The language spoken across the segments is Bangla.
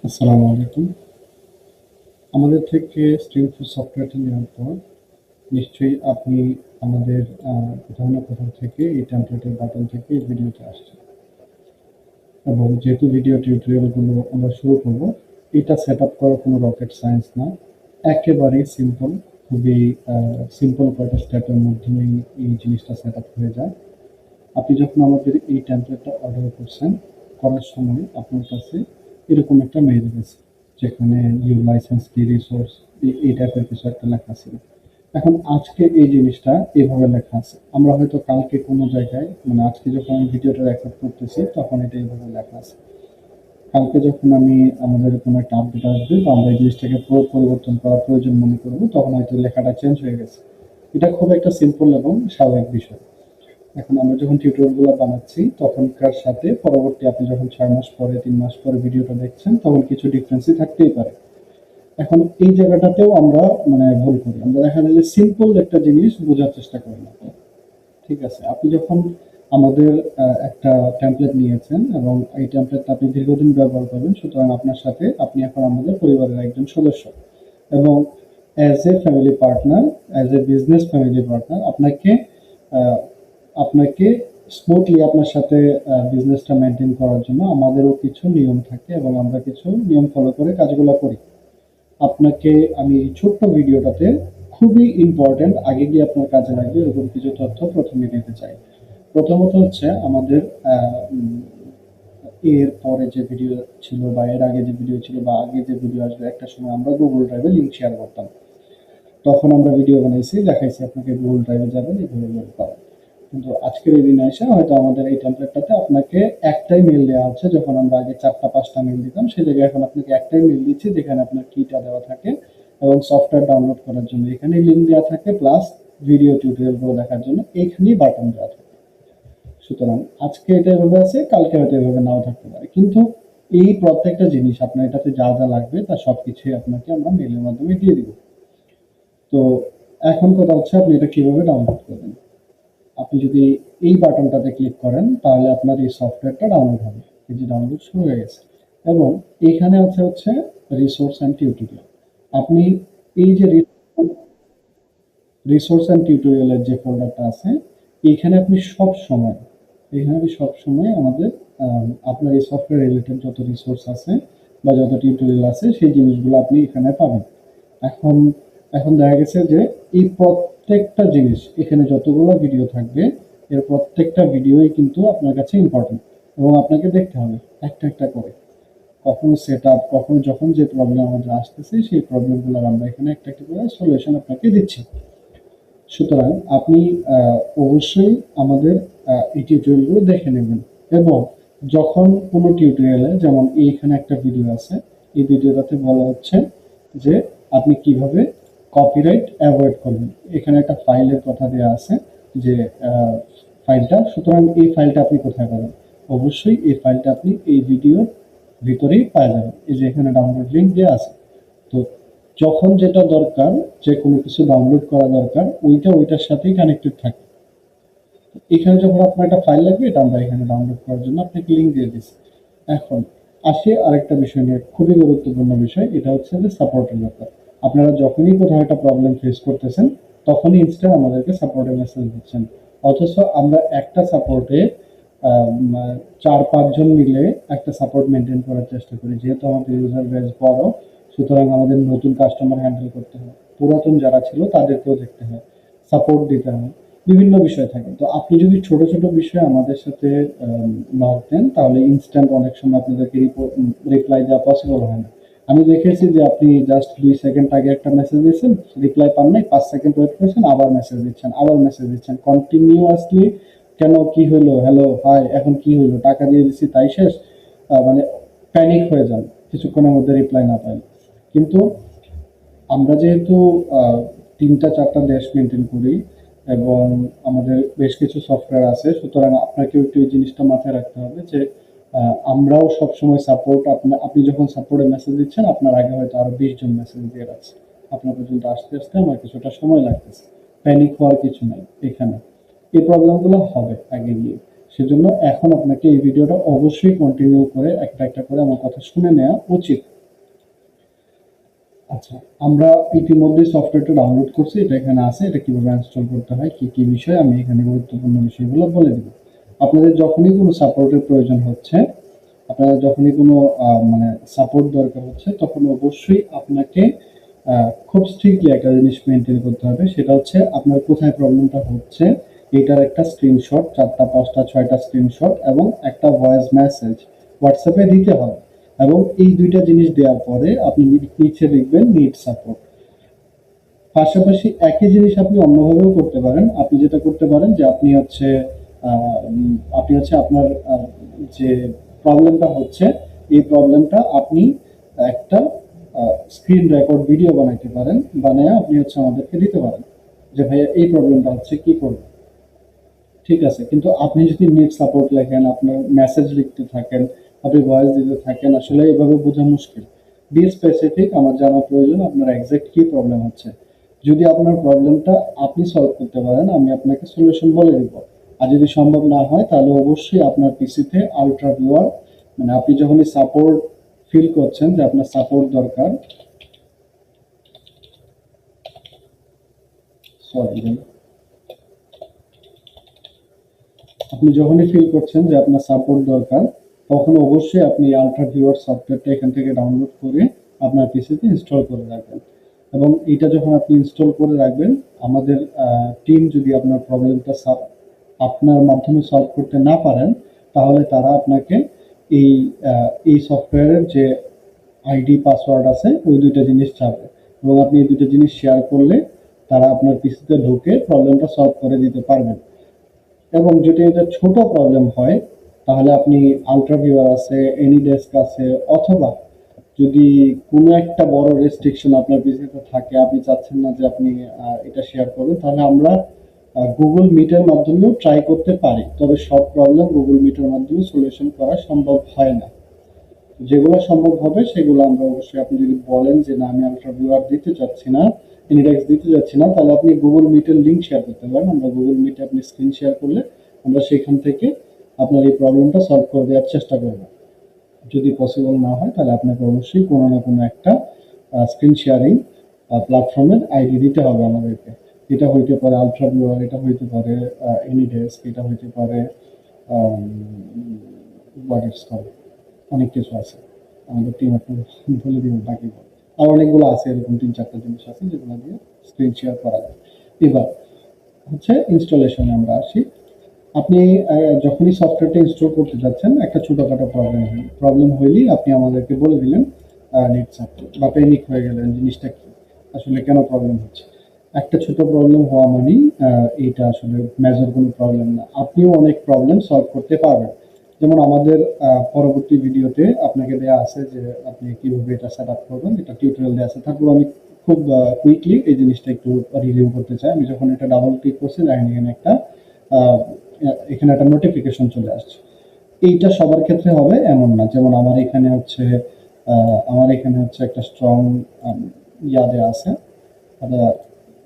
আসসালামু আলাইকুম। আমাদের থেকে স্ট্রিমফুড সফটওয়্যারটি নেওয়ার পর নিশ্চয়ই আপনি আমাদের কোথাও না কোথাও থেকে এই টেমপ্লেটের বাটন থেকে এই ভিডিওতে আসছে এবং যেহেতু ভিডিও টিউটোরিয়ালগুলো আমরা শুরু করব, এটা সেট আপ করা কোনো রকেট সায়েন্স না, একেবারেই সিম্পল, খুবই সিম্পল কয়েকটা স্টেপের মাধ্যমেই এই জিনিসটা সেট আপ হয়ে যায়। আপনি যখন আমাদের এই টেমপ্লেটটা অর্ডার করছেন, করার সময় আপনার কাছে এরকম একটা মেইল গেছে যেখানে ইউর লাইসেন্স কি রিসোর্স এই টাইপের কিছু একটা লেখা ছিল। এখন আজকে এই জিনিসটা এভাবে লেখা আছে, আমরা হয়তো কালকে কোনো জায়গায়, মানে আজকে যখন আমি ভিডিওটা রেকর্ড করতেছি তখন এটা এইভাবে লেখা আছে। কালকে যখন আমি আমাদের কোনো একটা আপডেট আসবে বা আমরা এই জিনিসটাকে পরিবর্তন করার প্রয়োজন মনে করবো, তখন হয়তো লেখাটা চেঞ্জ হয়ে গেছে। এটা খুব একটা সিম্পল এবং স্বাভাবিক বিষয়। এখন আমরা যখন টিউটোরিয়ালগুলো বানাচ্ছি তখনকার সাথে পরবর্তী আপনি যখন 6 মাস পরে 3 মাস পরে ভিডিওটা দেখছেন তখন কিছু ডিফারেন্সই থাকতেই পারে। এখন এই জায়গাটাতেও আমরা মানে ভুল করি, আমরা দেখা যায় যে সিম্পল একটা জিনিস বোঝার চেষ্টা করি না। ঠিক আছে, আপনি যখন আমাদের একটা টেমপ্লেট নিয়েছেন এবং এই টেমপ্লেটটা আপনি দীর্ঘদিন ব্যবহার করবেন, সুতরাং আপনার সাথে আপনি এখন আমাদের পরিবারের একজন সদস্য এবং as a family partner, as a business family partner আপনাকে আহ, আপনাকে স্মুথলি আপনার সাথে বিজনেসটা মেনটেন করার জন্য আমাদেরও কিছু নিয়ম থাকে এবং আমরা কিছু নিয়ম ফলো করে কাজগুলো করি। আপনাকে আমি এই ছোট্ট ভিডিওটাতে খুবই ইম্পর্টেন্ট, আগে গিয়ে আপনার কাজে লাগবে এরকম কিছু তথ্য প্রথমে দিতে চাই। প্রথমত হচ্ছে আমাদের এর পরে যে ভিডিও ছিল বা এর আগে যে ভিডিও ছিল বা আগে যে ভিডিও আসবে, একটা সময় আমরা গুগল ড্রাইভে লিঙ্ক শেয়ার করতাম। তখন আমরা ভিডিও বানাইছি, দেখাইছি আপনাকে গুগল ড্রাইভে যাবেন, এইভাবে পাবেন। কিন্তু আজকের এই দিনে এসে হয়তো আমাদের এই টেমপ্লেটটাতে আপনাকে একটাই মেল দেওয়া হচ্ছে, যখন আমরা আগে 4টা 5টা মেল দিতাম সেই জায়গায় এখন আপনাকে একটাই মেল দিচ্ছি যেখানে আপনার কিটা দেওয়া থাকে এবং সফটওয়্যার ডাউনলোড করার জন্য এখানে লিঙ্ক দেওয়া থাকে, প্লাস ভিডিও টিউটোরিয়ালগুলো দেখার জন্য এইখানেই বাটন দেওয়া থাকে। সুতরাং আজকে এটা এভাবে আছে, কালকে হয়তো এভাবে নাও থাকতে পারে, কিন্তু এই প্রত্যেকটা জিনিস আপনার এটাতে যা যা লাগবে তা সবকিছুই আপনাকে আমরা মেলের মাধ্যমে দিয়ে দিব। তো এখন কথা হচ্ছে আপনি এটা কিভাবে ডাউনলোড করবেন। আপনি যদি এই বাটনটাতে ক্লিক করেন তাহলে আপনার এই সফটওয়্যারটা ডাউনলোড হবে। এই যে ডাউনলোড শুরু হয়ে গেছে এবং এইখানে হচ্ছে রিসোর্স অ্যান্ড টিউটোরিয়াল। আপনি এই যে রিসোর্স অ্যান্ড টিউটোরিয়ালের যে ফোল্ডারটা আছে, এইখানে আপনি সব সময় আমাদের আপনার এই সফটওয়্যার রিলেটেড যত রিসোর্স আছে বা যত টিউটোরিয়াল আছে সেই জিনিসগুলো আপনি এখানে পাবেন। এখন এখন দেখা গেছে যে এই প্রত্যেকটা জিনিস এখানে যতগুলো ভিডিও থাকবে, এর প্রত্যেকটা ভিডিওই কিন্তু আপনার কাছে ইম্পর্টেন্ট এবং আপনাকে দেখতে হবে একটা একটা করে। কখনো সেট আপ, কখনো যখন যে প্রবলেম আমাদের আসতেছে সেই প্রবলেমগুলো আমরা এখানে একটা একটা করে সলিউশন আপনাকে দিচ্ছি। সুতরাং আপনি অবশ্যই আমাদের এই টিউটোরিয়ালগুলো দেখে নেবেন এবং যখন কোনো টিউটোরিয়ালে, যেমন এইখানে একটা ভিডিও আছে, এই ভিডিওটাতে বলা হচ্ছে যে আপনি কিভাবে কপিরাইট অ্যাভয়েড করবেন। এখানে একটা ফাইলের কথা দেওয়া আছে যে ফাইলটা, সুতরাং এই ফাইলটা আপনি কোথায় পাবেন? অবশ্যই এই ফাইলটা আপনি এই ভিডিওর ভিতরেই পাওয়া যাবেন, এই যে এখানে ডাউনলোড লিঙ্ক দেওয়া আছে। তো যখন যেটা দরকার, যে কোনো কিছু ডাউনলোড করা দরকার, ওইটার সাথেই কানেক্টেড থাকে। এখানে যখন আপনার একটা ফাইল লাগবে, এটা আমরা এখানে ডাউনলোড করার জন্য আপনাকে লিঙ্ক দিয়ে দিচ্ছি। এখন আসি আরেকটা বিষয় নিয়ে, খুবই গুরুত্বপূর্ণ বিষয়, এটা হচ্ছে যে সাপোর্টের ব্যাপার। আপনারা যখনই কোথাও একটা প্রবলেম ফেস করতেছেন তখনই ইনস্ট্যান্ট আমাদেরকে সাপোর্টের মেসেজ দিচ্ছেন, অথচ আমরা একটা সাপোর্টে 4-5 জন মিলে একটা সাপোর্ট মেনটেন করার চেষ্টা করি। যেহেতু আমাদের ইউজার বেস বড়, সুতরাং আমাদের নতুন কাস্টমার হ্যান্ডেল করতে হয়, পুরাতন যারা ছিল তাদেরকেও দেখতে হয়, সাপোর্ট দিতে হয়, বিভিন্ন বিষয় থাকে। তো আপনি যদি ছোট ছোট বিষয়ে আমাদের সাথে নক দেন তাহলে ইনস্ট্যান্ট অনেক সময় আপনাদেরকে রিপ্লাই দেওয়া পসিবল হয় না। আমি দেখেছি যে আপনি জাস্ট 2 সেকেন্ড আগে একটা মেসেজ দিয়েছেন, রিপ্লাই পান নাই, 5 সেকেন্ড ওয়েট করেছেন, আবার মেসেজ দিচ্ছেন কন্টিনিউয়াসলি। কেন, কি হলো, হ্যালো হাই, এখন কি হলো, টাকা দিয়ে দিচ্ছি তাই শেষ? মানে প্যানিক হয়ে যান কিছুক্ষণের মধ্যে রিপ্লাই না পাইলে। কিন্তু আমরা যেহেতু 3-4টা দেশ মেনটেন করি এবং আমাদের বেশ কিছু সফটওয়্যার আছে, সুতরাং আপনাকেও একটু এই জিনিসটা মাথায় রাখতে হবে যে আমরাও সবসময় সাপোর্ট, আপনি যখন সাপোর্টে মেসেজ দিচ্ছেন আপনার আগে হয়তো আরো 20 জন মেসেজ দিয়ে রাখছে, আপনার পর্যন্ত আসতে আসতে আমার কিছুটা সময় লাগতেছে। প্যানিক হওয়ার কিছু নাই এখানে, এই প্রবলেমগুলো হবে আগে গিয়ে। সেজন্য এখন আপনাকে এই ভিডিওটা অবশ্যই কন্টিনিউ করে একটা একটা করে আমার কথা শুনে নেওয়া উচিত। আচ্ছা, আমরা ইতিমধ্যে সফটওয়্যারটা ডাউনলোড করছি, এটা এখানে আছে। এটা কিভাবে ইনস্টল করতে হয়, কি কি বিষয়, আমি এখানে গুরুত্বপূর্ণ বিষয়গুলো বলে দিব। আপনাদের যখনই কোনো সাপোর্টের প্রয়োজন হচ্ছে, আপনারা যখনই কোনো মানে সাপোর্ট দরকার হচ্ছে, তখন অবশ্যই আপনাকে খুব স্ট্রিক্টলি একটা জিনিস মেনটেন করতে হবে। সেটা হচ্ছে আপনার কোথায় প্রবলেমটা হচ্ছে এটার একটা স্ক্রিনশট, 4টা 5টা 6টা স্ক্রিনশট এবং একটা ভয়েস মেসেজ হোয়াটসঅ্যাপে দিতে হবে। এবং এই 2টা জিনিস দেওয়ার পরে আপনি নিচে লিখবেন নিড সাপোর্ট। পাশাপাশি একই জিনিস আপনি অন্যভাবেও করতে পারেন। আপনি যেটা করতে পারেন যে আপনি হচ্ছে আপনার যে প্রবলেমটা হচ্ছে, এই প্রবলেমটা আপনি একটা স্ক্রিন রেকর্ড ভিডিও বানাইতে পারেন। বানায় আপনি হচ্ছে আমাদেরকে দিতে পারেন যে ভাইয়া এই প্রবলেমটা হচ্ছে, কি করব। ঠিক আছে, কিন্তু আপনি যদি নিড সাপোর্ট লেখেন, আপনার মেসেজ লিখতে থাকেন, আপনি ভয়েস দিতে থাকেন, আসলে এভাবে বোঝা মুশকিল। বি স্পেসিফিক, আমার জানা প্রয়োজন আপনার এক্সাক্ট কি প্রবলেম হচ্ছে। যদি আপনার প্রবলেমটা আপনি সলভ করতে পারেন, আমি আপনাকে সলিউশন বলে দিব। আর যদি সম্ভব না হয়, তাহলে অবশ্যই আপনার পিসিতে আলট্রা ভিউয়ার, মানে আপনি যখনই সাপোর্ট ফিল করছেন যে আপনার সাপোর্ট দরকার, সরি, আপনি যখনই ফিল করছেন যে আপনার সাপোর্ট দরকার, তখন অবশ্যই আপনি আলট্রা ভিউয়ার সফটওয়্যারটা এখান থেকে ডাউনলোড করে আপনার পিসিতে ইনস্টল করে রাখবেন। এবং এটা যখন আপনি ইনস্টল করে রাখবেন, আমাদের টিম যদি আপনার প্রবলেমটা আপনার মাধ্যমে সলভ করতে না পারেন, তাহলে তারা আপনাকে এই এই সফটওয়্যারের যে আইডি পাসওয়ার্ড আছে, ওই 2টা জিনিস চাবে। এবং আপনি এই 2টা জিনিস শেয়ার করলে তারা আপনার পিসিতে ঢুকে প্রবলেমটা সলভ করে দিতে পারবেন। এবং যদি এটা ছোট প্রবলেম হয়, তাহলে আপনি আলট্রা ভিউয়ার আছে, এনিডেস্ক আছে, অথবা যদি কোনো একটা বড় রেস্ট্রিকশন আপনার পিসিতে থাকে, আপনি চাচ্ছেন না যে আপনি এটা শেয়ার করবেন, তাহলে আমরা গুগল মিটের মাধ্যমেও ট্রাই করতে পারি। তবে সব প্রবলেম গুগল মিটের মাধ্যমে সলিউশন করা সম্ভব হয় না। যেগুলো সম্ভব হবে সেগুলো আমরা অবশ্যই, আপনি যদি বলেন যে না আমি আলট্রা ভিউয়ার দিতে চাচ্ছি না, ইনডেক্স দিতে যাচ্ছি না, তাহলে আপনি গুগল মিটের লিঙ্ক শেয়ার করতে পারেন। আমরা গুগল মিটে আপনি স্ক্রিন শেয়ার করলে আমরা সেখান থেকে আপনার এই প্রবলেমটা সলভ করে দেওয়ার চেষ্টা করব। যদি পসিবল না হয়, তাহলে আপনাকে অবশ্যই কোনো না কোনো একটা স্ক্রিন শেয়ারিং প্ল্যাটফর্মের আইডি দিতে হবে আমাদেরকে। এটা হইতে পারে আলট্রা ভিউয়ার, এটা হইতে পারে এনিডেস্ক, এটা হইতে পারে হোয়াট ইটস কল, অনেক কিছু আছে। আমাদের টিম আপনি বলে দিব বাকি। আর অনেকগুলো আছে, এরকম 3-4টা জিনিস আছে যেগুলো দিয়ে স্ক্রিন শেয়ার করা যায়। এবার হচ্ছে ইনস্টলেশনে আমরা আসি। আপনি যখনই সফটওয়্যারটা ইনস্টল করতে যাচ্ছেন, একটা ছোটখাটো প্রবলেম হইলেই আপনি আমাদেরকে বলে দিলেন নিড সাপোর্ট, বা প্যানিক হয়ে গেলেন জিনিসটা কি, আসলে কেন প্রবলেম হচ্ছে। একটা ছোট প্রবলেম হওয়া মানেই এইটা আসলে মেজর কোনো প্রবলেম না। আপনিও অনেক প্রবলেম সলভ করতে পারবেন। যেমন আমাদের পরবর্তী ভিডিওতে আপনাকে দেওয়া আছে যে আপনি কিভাবে এটা সেট আপ করবেন, এটা টিউটোরিয়াল দেওয়া আছে। তারপর আমি খুব কুইকলি এই জিনিসটা একটু রিভিউ করতে চাই। আমি যখন এটা ডাবল ক্লিক করছি, দেখেন এখানে একটা নোটিফিকেশন চলে আসছে। এইটা সবার ক্ষেত্রে হবে এমন না। যেমন আমার এখানে হচ্ছে একটা স্ট্রং ইয়া দেওয়া আছে,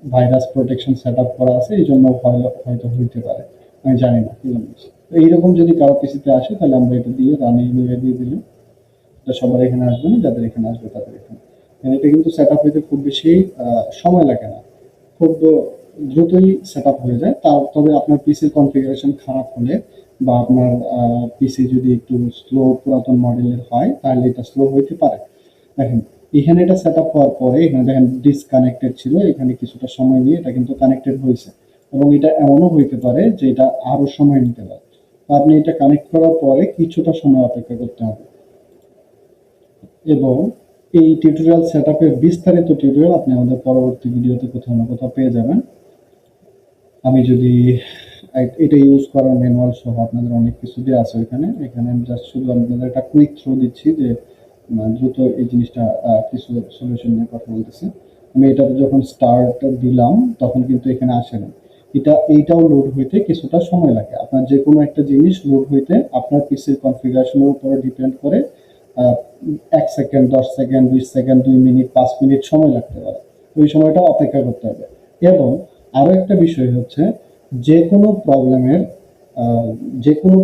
ভাইরাস প্রোটেকশন সেট আপ করা আছে, এই জন্য হয়তো হইতে পারে, আমি জানি না। তো এইরকম যদি কারো পিসিতে আসে, তাহলে আমরা এটা দিয়ে রানিং দিয়ে দিলে এটা সবার এখানে আসবে না, যাদের এখানে আসবে তাদের এখানে। এটা কিন্তু সেট আপ হইতে খুব বেশি সময় লাগে না, খুব দ্রুতই সেট আপ হয়ে যায়। তবে আপনার পিসির কনফিগারেশন খারাপ হলে, বা আপনার পিসি যদি একটু স্লো পুরাতন মডেলের হয়, তাহলে এটা স্লো হইতে পারে। দেখেন, এখানে এটা সেট আপ হওয়ার পরে এখানে দেখেন ডিসকানেক্টেড ছিল, এখানে কিছুটা সময় নিয়ে এটা কিন্তু কানেক্টেড হয়েছে। এবং এটা এমনও হইতে পারে যে এটা আরো সময় নিতে পারে। তো আপনি এটা কানেক্ট করার পরে কিছুটা সময় অপেক্ষা করতে হবে। এবং এই টিউটোরিয়াল সেটআপের বিস্তারিত টিউটোরিয়াল আপনি আমাদের পরবর্তী ভিডিওতে কোথাও না কোথাও পেয়ে যাবেন। আমি যদি এটা ইউজ করার ম্যানুয়াল সহ আপনাদের অনেক কিছু দেওয়া আছে এখানে। আমি জাস্ট শুধু আপনাদের একটা কুইক থ্রো দিচ্ছি যে দ্রুত এই জিনিসটা কিছু সলিউশন নিয়ে কথা বলতেছি। আমি এটাতে যখন স্টার্ট দিলাম, তখন কিন্তু এখানে আসে না। এইটাও লোড হইতে কিছুটা সময় লাগে। আপনার যে কোনো একটা জিনিস লোড হইতে আপনার পিসির কনফিগারেশনের উপরে ডিপেন্ড করে 1 second, 10 second, 20 second, 2 minute, 5 minute সময় লাগতে পারে। ওই সময়টা অপেক্ষা করতে হবে। এবং আরো একটা বিষয় হচ্ছে, যে কোনো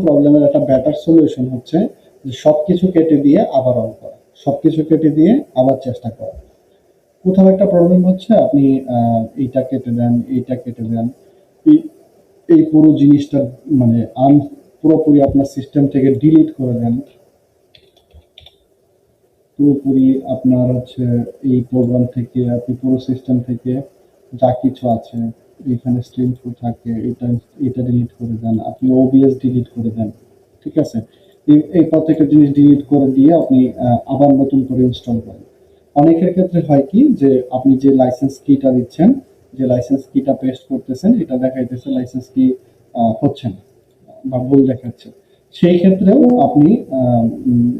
প্রবলেমের একটা বেটার সলিউশন হচ্ছে যে সবকিছু কেটে দিয়ে আবার অন করা, সবকিছু কেটে দিয়ে আবার চেষ্টা করা। কোথাও একটা প্রবলেম হচ্ছে, আপনি এইটা কেটে দেন, এইটা কেটে দেন। এই এই পুরো জিনিসটা মানে পুরোপুরি আপনার সিস্টেম থেকে ডিলিট করে দেন। পুরোপুরি আপনার হচ্ছে এই প্রোগ্রাম থেকে, আপনি পুরো সিস্টেম থেকে যা কিছু আছে, এখানে স্ট্রিম থ্রু থাকে, এটা ডিলিট করে দেন। আপনি ওবিএস ডিলিট করে দেন। ঠিক আছে? এই প্রত্যেকটা জিনিস ডিলিট করে দিয়ে আপনি আবার নতুন করে ইনস্টল করেন। অনেকের ক্ষেত্রে হয় কি যে আপনি যে লাইসেন্স কিটা দিচ্ছেন, যে লাইসেন্স কিটা পেস্ট করতেছেন, এটা দেখাইতেছে লাইসেন্স কি হচ্ছে না বা ভুল দেখাচ্ছে। সেই ক্ষেত্রেও আপনি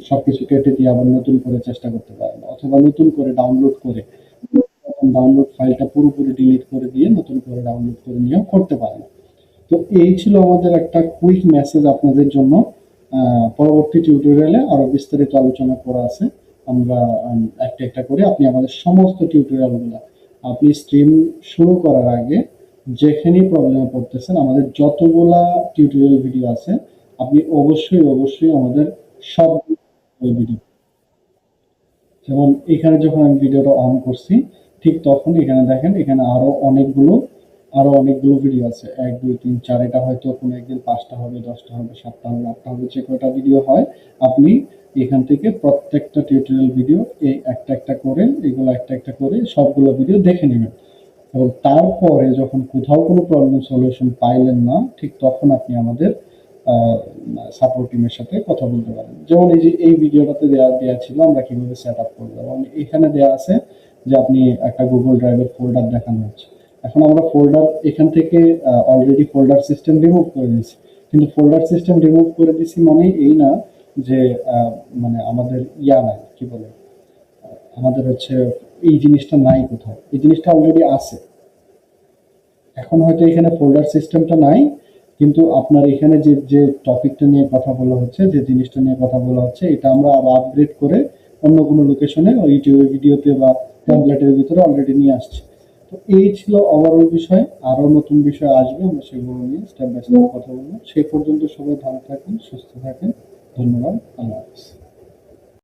সবকিছু কেটে দিয়ে আবার নতুন করে চেষ্টা করতে পারেন, অথবা নতুন করে ডাউনলোড করে ডাউনলোড ফাইলটা পুরোপুরি ডিলিট করে দিয়ে নতুন করে ডাউনলোড করে নিয়েও করতে পারেন। তো এই ছিল আমাদের একটা কুইক মেসেজ আপনাদের জন্য। পরবর্তী টিউটোরিয়ালে আরো বিস্তারিত আলোচনা করা আছে। আমরা একটা একটা করে আপনি আমাদের সমস্ত টিউটোরিয়ালগুলো, আপনি স্ট্রিম শুরু করার আগে যেখানেই প্রবলেমে পড়তেছেন, আমাদের যতগুলা টিউটোরিয়াল ভিডিও আছে, আপনি অবশ্যই আমাদের সব ভিডিও, যেমন এখানে যখন আমি ভিডিওটা অন করছি, ঠিক তখন এখানে দেখেন, এখানে আরো অনেকগুলো ভিডিও আছে, 1 2 3 4। এটা হয়তো কোনো একদিন 5টা হবে, 10টা হবে, 7টা হবে, 8টা হবে, যে কয়টা ভিডিও হয়, আপনি এখান থেকে প্রত্যেকটা টিউটোরিয়াল ভিডিও এই একটা একটা করে, এগুলো একটা একটা করে সবগুলো ভিডিও দেখে নেবেন। এবং তারপরে যখন কোথাও কোনো প্রবলেম সলিউশন পাইলেন না, ঠিক তখন আপনি আমাদের সাপোর্ট টিমের সাথে কথা বলতে পারেন। যেমন এই যে এই ভিডিওটাতে দেয়া ছিল আমরা কিভাবে সেট আপ করবো, এবং এখানে দেয়া আছে যে আপনি একটা গুগল ড্রাইভের ফোল্ডার দেখানো হচ্ছে। এখন আমরা ফোল্ডার এখান থেকে অলরেডি ফোল্ডার সিস্টেম রিমুভ করে দিয়েছি, কিন্তু ফোল্ডার সিস্টেম রিমুভ করে দিছি মানে এই না যে মানে আমাদের নাই, কি বলে, আমাদের হচ্ছে এই জিনিসটা নাই কোথাও, এই জিনিসটা অলরেডি আছে। এখন হয়তো এখানে ফোল্ডার সিস্টেমটা নাই, কিন্তু আপনার এখানে যে টপিকটা নিয়ে কথা বলা হচ্ছে, যে জিনিসটা নিয়ে কথা বলা হচ্ছে, এটা আমরা আরো আপগ্রেড করে অন্য কোনো লোকেশনে ইউটিউবের ভিডিওতে বা ট্যাবলেটের ভিতরে অলরেডি নিয়ে আসছি। তো এই ছিল ওভারঅল বিষয়। আরো নতুন বিষয় আসবে, আমরা সেগুলো নিয়ে স্টেপ বাই স্টেপ কথা বলবো। সেই পর্যন্ত সবাই ভালো থাকেন, সুস্থ থাকেন। ধন্যবাদ। আল্লাহ হাফিজ।